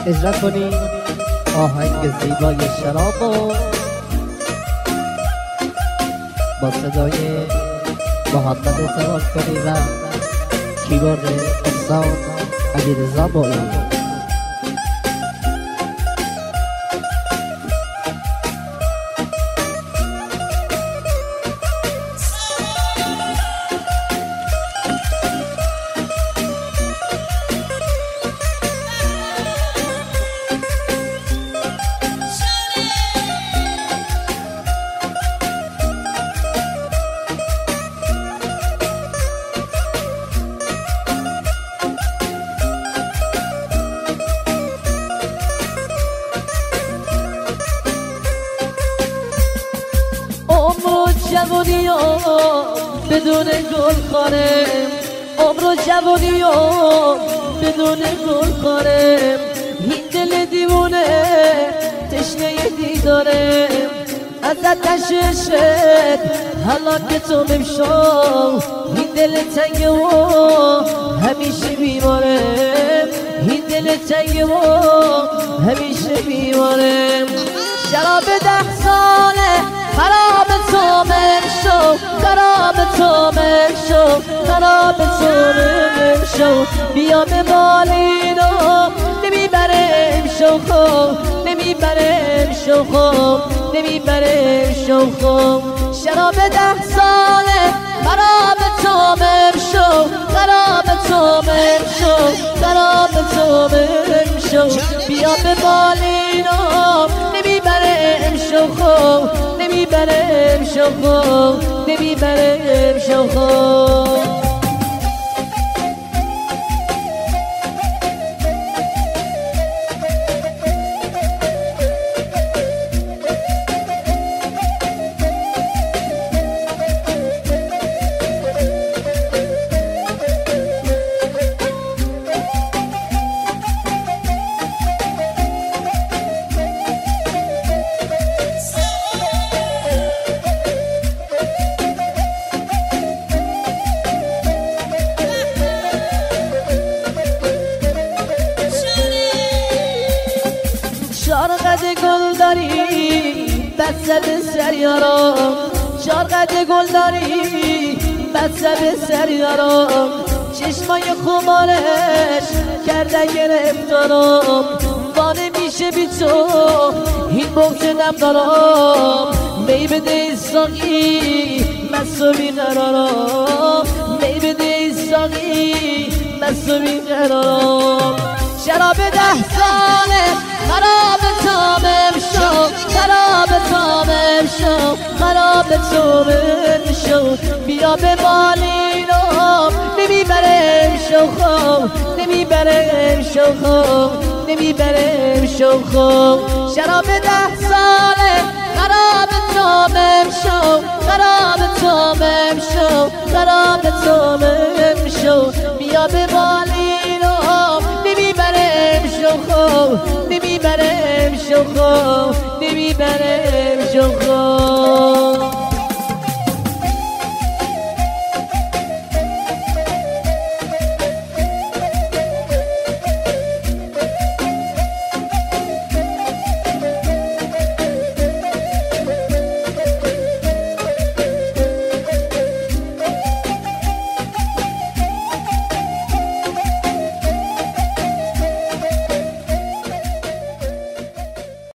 اجرا کنی آهنگ زیبای شراب و با صدای محمد اعتماد کنی و کیبورد استاد علیرضا بولایی. جوانی ها بدون گل خانم، عمر جوانی ها بدون گل خانم، این دل دیوونه تشنه دیداره ازت تششت حالا که تو بمشو، این دل تنگه و همیشه بیماره، این دل تنگه و همیشه بیماره. شراب 10 ساله خراب تو بشو، خراب تو بشو، خراب تو بشو، بیا به بالینو نمیبرم شوخو، نمیبرم شوخو، نمیبرم شوخو. شراب 10 ساله خراب تو بشو، خراب تو بشو، خراب تو بشو، بیا به بالینو نمیبرم شوخو، نمیبرم شوخو، نمیبرم شوخو. شارقد گل داری بسته به سر یارم، شارقد گل داری بسته به سر یارم، چشمای خمارش کرده گرفتارم، وانه میشه بی تو این بغض ندارم، می بده ساقی مستو بیقرارم، می بده ساقی مستو بیقرارم. شراب 10 ساله خراب تو بشو، خراب تو بشو، خراب تو بشو، بیا به بالینو نمیبرم شوخو، نمیبرم شوخو، نمیبرم شوخو. شراب 10 ساله خراب تو بشو، خراب تو بشو، خراب تو بشو، بیا به بالینو نمیبرم شوخو، نمیبرم شوخو، نمیبرم شوخو.